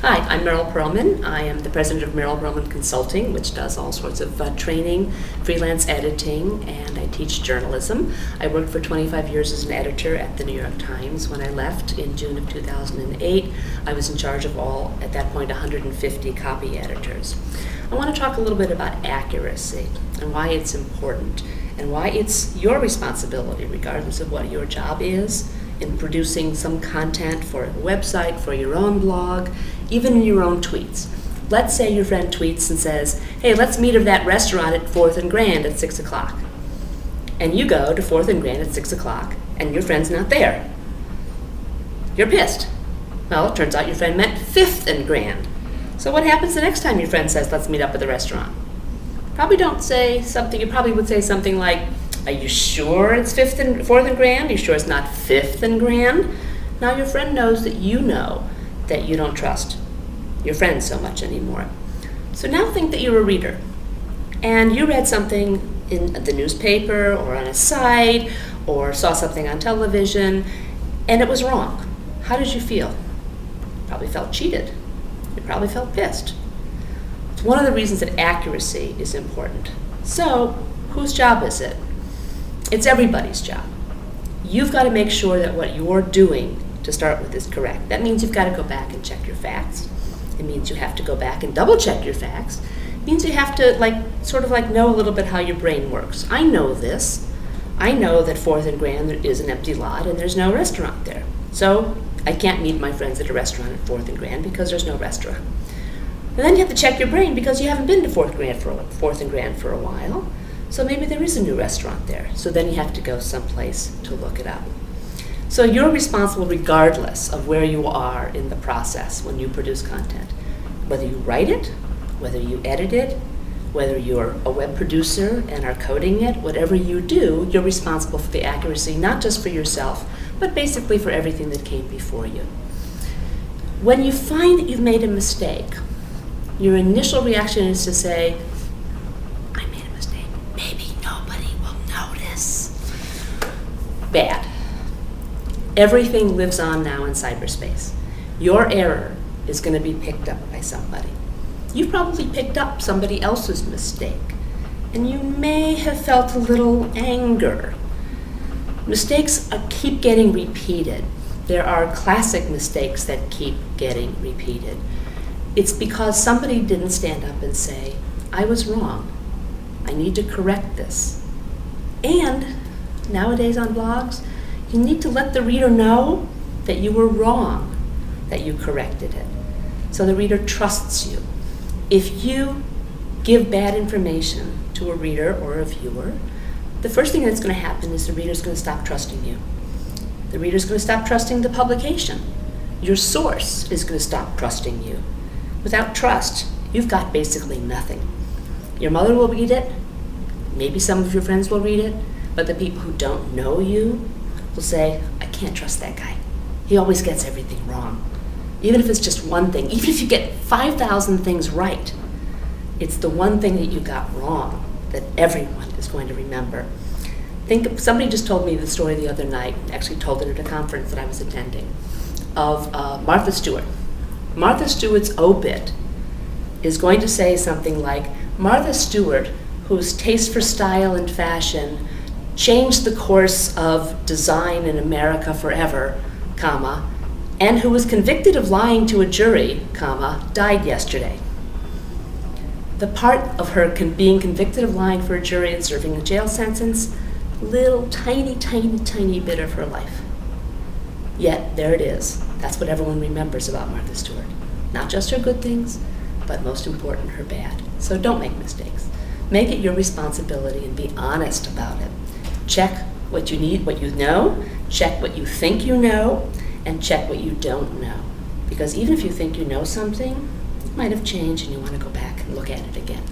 Hi, I'm Merrill Perlman. I am the president of Merrill Perlman Consulting, which does all sorts of training, freelance editing, and I teach journalism. I worked for 25 years as an editor at the New York Times. When I left in June of 2008, I was in charge of all, at that point, 150 copy editors. I want to talk a little bit about accuracy and why it's important and why it's your responsibility, regardless of what your job is, in producing some content for a website, for your own blog, even in your own tweets. Let's say your friend tweets and says, hey, let's meet at that restaurant at 4th and Grand at 6 o'clock. And you go to 4th and Grand at 6 o'clock, and your friend's not there. You're pissed. Well, it turns out your friend meant 5th and Grand. So what happens the next time your friend says, let's meet up at the restaurant? Probably don't say something, you probably would say something like, are you sure it's 4th and Grand? Are you sure it's not 5th and Grand? Now your friend knows that you know that you don't trust your friend so much anymore. So now think that you're a reader and you read something in the newspaper or on a site or saw something on television and it was wrong. How did you feel? You probably felt cheated. You probably felt pissed. It's one of the reasons that accuracy is important. So whose job is it? It's everybody's job. You've got to make sure that what you're doing to start with is correct. That means you've got to go back and check your facts. It means you have to go back and double check your facts. It means you have to know a little bit how your brain works. I know this. I know that 4th and Grand there is an empty lot and there's no restaurant there. So I can't meet my friends at a restaurant at 4th and Grand because there's no restaurant. And then you have to check your brain because you haven't been to 4th and Grand for a while. So maybe there is a new restaurant there. So then you have to go someplace to look it up. So you're responsible regardless of where you are in the process when you produce content. Whether you write it, whether you edit it, whether you're a web producer and are coding it, whatever you do, you're responsible for the accuracy, not just for yourself, but basically for everything that came before you. When you find that you've made a mistake, your initial reaction is to say, I made a mistake. Maybe nobody will notice. Bad. Everything lives on now in cyberspace. Your error is going to be picked up by somebody. You've probably picked up somebody else's mistake, and you may have felt a little anger. Mistakes keep getting repeated. There are classic mistakes that keep getting repeated. It's because somebody didn't stand up and say, I was wrong. I need to correct this. And nowadays on blogs, you need to let the reader know that you were wrong, that you corrected it. So the reader trusts you. If you give bad information to a reader or a viewer, the first thing that's going to happen is the reader's going to stop trusting you. The reader's going to stop trusting the publication. Your source is going to stop trusting you. Without trust, you've got basically nothing. Your mother will read it, maybe some of your friends will read it, but the people who don't know you will say, I can't trust that guy. He always gets everything wrong. Even if it's just one thing, even if you get 5,000 things right, it's the one thing that you got wrong that everyone is going to remember. Somebody just told me the story the other night, actually told it at a conference that I was attending, of Martha Stewart. Martha Stewart's obit is going to say something like, Martha Stewart, whose taste for style and fashion changed the course of design in America forever, comma, and who was convicted of lying to a jury, comma, died yesterday. The part of her being convicted of lying for a jury and serving a jail sentence, little tiny, tiny, tiny bit of her life. Yet there it is. That's what everyone remembers about Martha Stewart. Not just her good things, but most important, her bad. So don't make mistakes. Make it your responsibility and be honest about it. Check what you need, what you know, check what you think you know, and check what you don't know. Because even if you think you know something, it might have changed and you want to go back and look at it again.